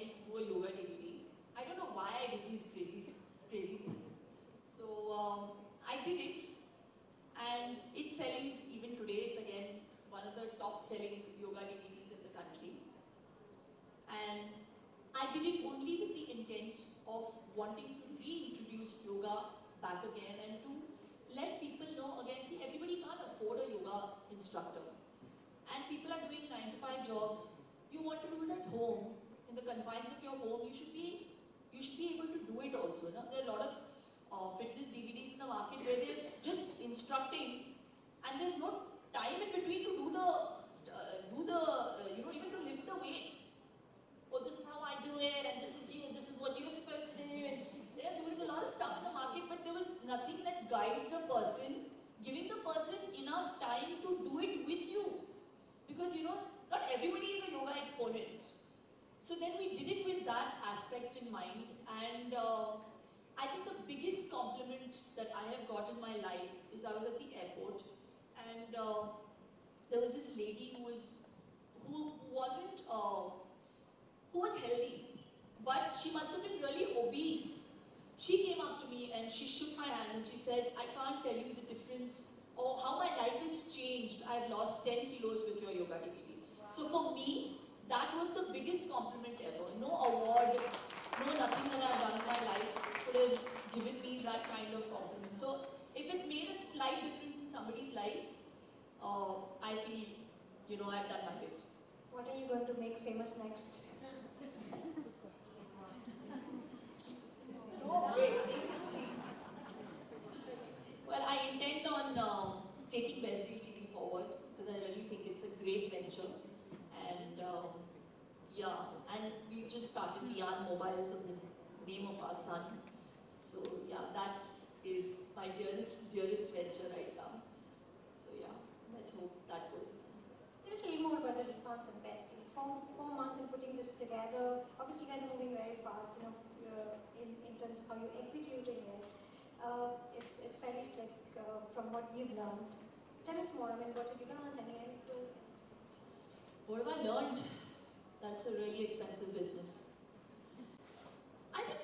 to do a yoga DVD. I don't know why I do these crazy things. So I did it, and it's selling even today. It's again one of the top selling yoga DVDs in the country. And I did it only with the intent of wanting to reintroduce yoga back again and to let people know again, see, everybody can't afford a yoga instructor. And people are doing 9 to 5 jobs. You want to do it at home, in the confines of your home, you should be able to do it also. No? There are a lot of fitness DVDs in the market where they're just instructing, and there's no time in between to do the even to lift the weight. Oh, this is how I do it, and this is what you're supposed to do. And there was a lot of stuff in the market, but there was nothing that guides a person, giving the person enough time to do it with you. Because not everybody is a yoga exponent. So then we did it with that aspect in mind, and I think the biggest compliment that I have got in my life is I was at the airport, and there was this lady who was healthy, but she must have been really obese. She came up to me and she shook my hand and she said, "I can't tell you the difference or how my life has changed. I've lost 10 kilos with your yoga DVD." Wow. So for me, that was the biggest compliment ever. No award, no nothing that I've done in my life could have given me that kind of compliment. So if it's made a slight difference in somebody's life, I feel, I've done my bit. What are you going to make famous next? No way. Well, I intend on taking Best Deal TV forward because I really think it's a great venture. And and we just started Beyond Mobiles on the name of our son. So yeah, that is my dearest venture right now. So yeah, let's hope that goes well. Tell us a little more about the response of Best Deal. 4 months in putting this together. Obviously, you guys are moving very fast. In terms of how you're executing it. It's fairly slick from what you've learned. Tell us more. I mean, what have you learned? Any anecdotes? What have I learned? That's a really expensive business. I think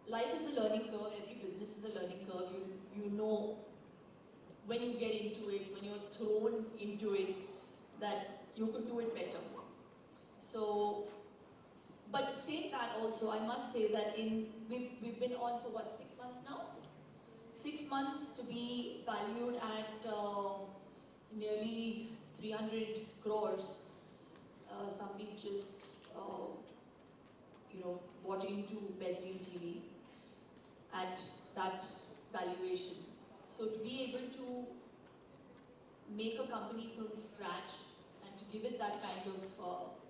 life is a learning curve. Every business is a learning curve. You know when you get into it, when you're thrown into it, that you could do it better. So, but saying that also, I must say that we've been on for what, 6 months now? 6 months to be valued at nearly 300 crores. Somebody just, bought into Best Deal TV at that valuation. So to be able to make a company from scratch and to give it that kind of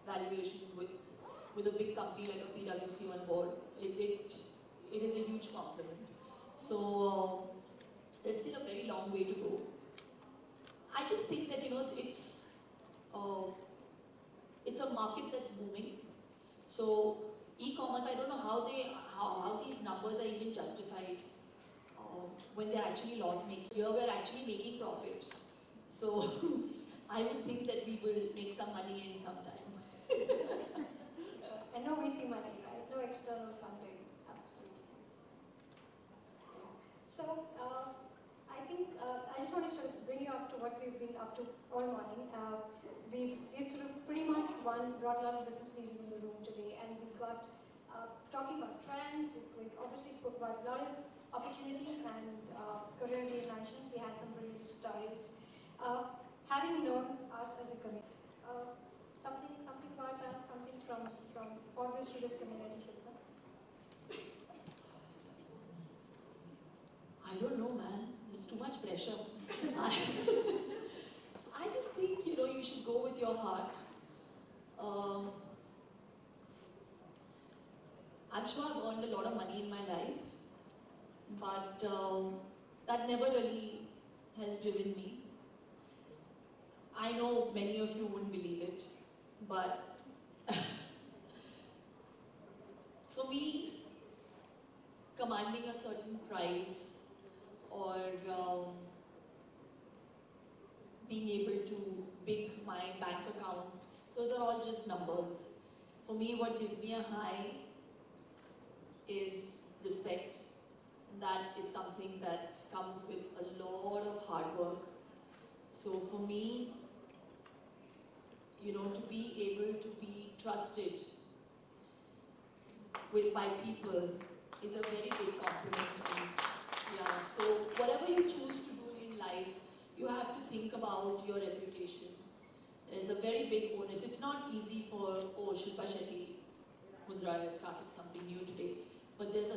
valuation with a big company like a PwC on board, it is a huge compliment. So there's still a very long way to go. I just think that it's a market that's booming. So e-commerce, I don't know how these numbers are even justified when they're actually loss-making. Here we're actually making profit. So I would think that we will make some money in some time. And no VC money, right? No external funding, absolutely. So I think I just want to sort of bring you up to what we've been up to all morning. We've sort of pretty much brought a lot of business leaders in the room today, and we've got talking about trends. We obviously spoke about a lot of opportunities and career reinventions. We had some brilliant stories. Having known us as a community, something about us, something from for the students community, Shilpa. I don't know, man. It's too much pressure. I just think, you should go with your heart. I'm sure I've earned a lot of money in my life, but that never really has driven me. I know many of you wouldn't believe it, but for me, commanding a certain price or being able to pick my bank account, those are all just numbers. For me, what gives me a high is respect. And that is something that comes with a lot of hard work. So for me, you know, to be able to be trusted by people is a very big compliment. And yeah, so whatever you choose to do in life, you have to think about your reputation. There's a very big onus. It's not easy for, oh, Shilpa Shetty Mudra has started something new today. But there's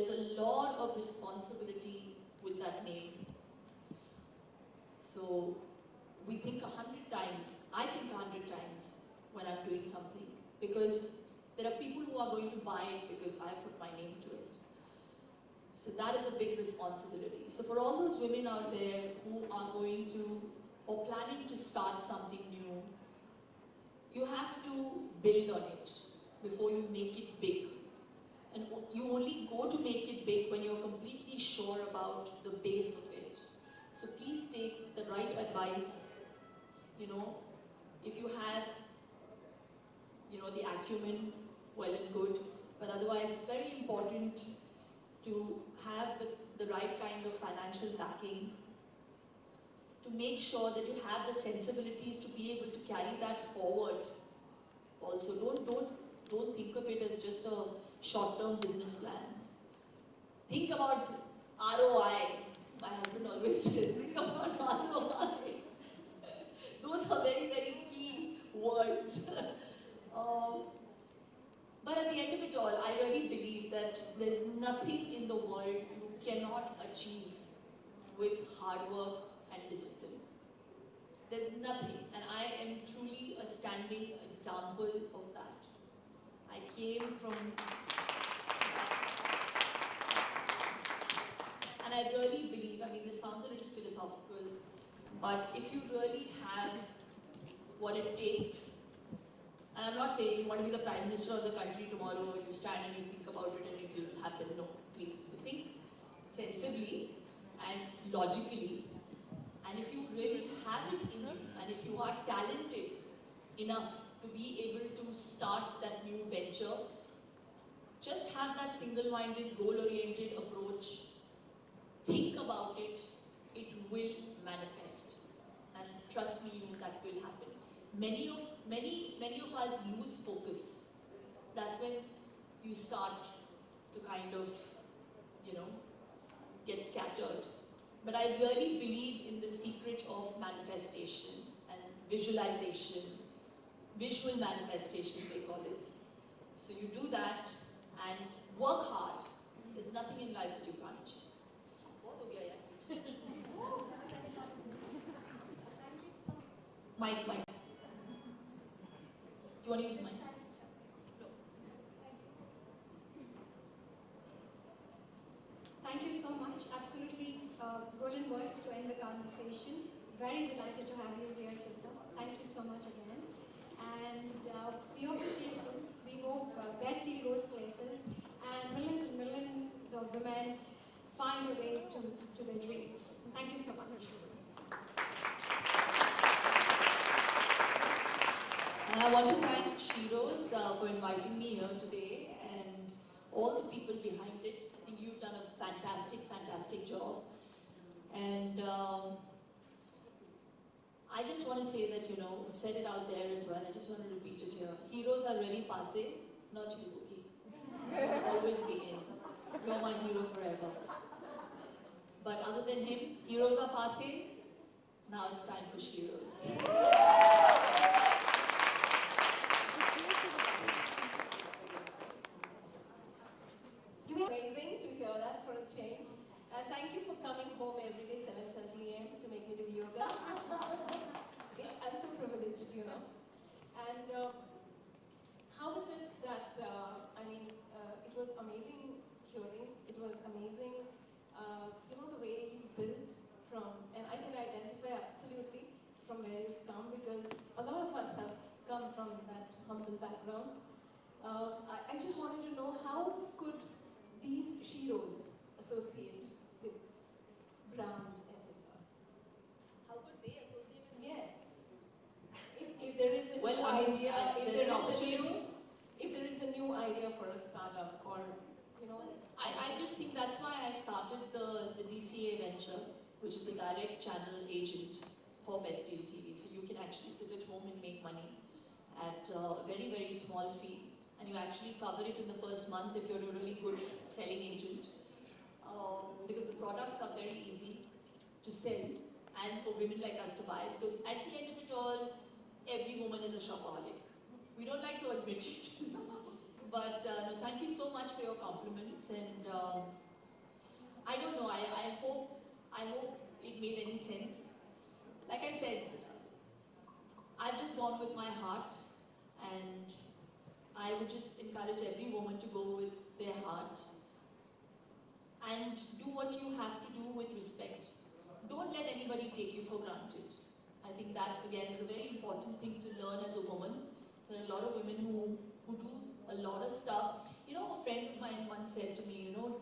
a lot of responsibility with that name. So we think 100 times, I think 100 times when I'm doing something, because there are people who are going to buy it because I've put my name to it. So that is a big responsibility. So for all those women out there who are going to, or planning to start something new, you have to build on it before you make it big. And you only go to make it big when you're completely sure about the base of it. So please take the right advice. You know, if you have, you know, the acumen, well and good. But otherwise, it's very important to have the right kind of financial backing, to make sure that you have the sensibilities to be able to carry that forward. Also, don't think of it as just a short-term business plan. Think about ROI. My husband always says, think about ROI. Those are very, very key words. But at the end of it all, I really believe that there's nothing in the world you cannot achieve with hard work and discipline. There's nothing, and I am truly a standing example of that. I came from, and I really believe, I mean, this sounds a little philosophical, but if you really have what it takes, and I'm not saying if you want to be the Prime Minister of the country tomorrow, you stand and you think about it and it will happen. No, please. Think sensibly and logically. And if you really have it in you, and if you are talented enough to be able to start that new venture, just have that single-minded, goal-oriented approach. Think about it. It will manifest. And trust me, that will happen. Many of us lose focus. That's when you start to kind of, you know, get scattered. But I really believe in the secret of manifestation and visualization. Visual manifestation, they call it. So you do that and work hard. There's nothing in life that you can't achieve. Mic. Do you want to use mic? Thank you so much. Absolutely golden words to end the conversation. Very delighted to have you here, Shilpa. Thank you so much again. And we hope to see you soon. We hope Best Deal goes places and millions and millions of women find a way to their dreams. Thank you so much. And I want to thank Shiro's for inviting me here today and all the people behind it. I think you've done a fantastic job. And I just want to say that, you know, I've said it out there as well, I just want to repeat it here. Heroes are really passe, not you, okay? Always be in. You're my hero forever. But other than him, heroes are passe. Now it's time for Shiros. Amazing to hear that for a change. And thank you for coming home every day 7:30 a.m. to make me do yoga. I'm so privileged, you know. And how is it that, it was amazing hearing, it was amazing, you know, the way you built from, and I can identify absolutely from where you've come, because a lot of us have come from that humble background. I just wanted to know, how could these Shiros associate with brand SSR? How could they associate with Yes. If there is a well, new I mean, idea, if there's there an is a opportunity. new, startup or, you know? I just think that's why I started the DCA venture, which is the direct channel agent for Best Deal TV. So you can actually sit at home and make money at a very, very small fee. And you actually cover it in the first month if you're a really good selling agent. Because the products are very easy to sell and for women like us to buy. Because at the end of it all, every woman is a shopaholic. We don't like to admit it. But no, thank you so much for your compliments, and I don't know, I hope it made any sense. Like I said, I've just gone with my heart, and I would just encourage every woman to go with their heart and do what you have to do with respect. Don't let anybody take you for granted. I think that again is a very important thing to learn as a woman. There are a lot of women who do a lot of stuff. You know, a friend of mine once said to me, you know,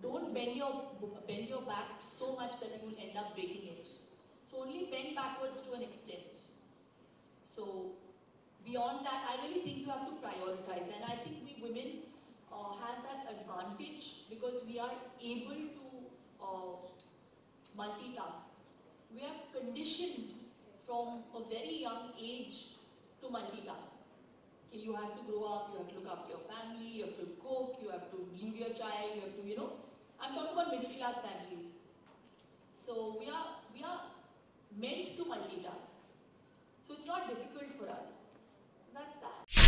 don't bend your back so much that you will end up breaking it. So only bend backwards to an extent. So beyond that, I really think you have to prioritize, and I think we women have that advantage because we are able to multitask. We are conditioned from a very young age to multitask. Okay, you have to grow up, you have to look after your family, you have to cook, you have to leave your child, you have to, you know, I'm talking about middle class families. So we are meant to multitask. So it's not difficult for us. That's that.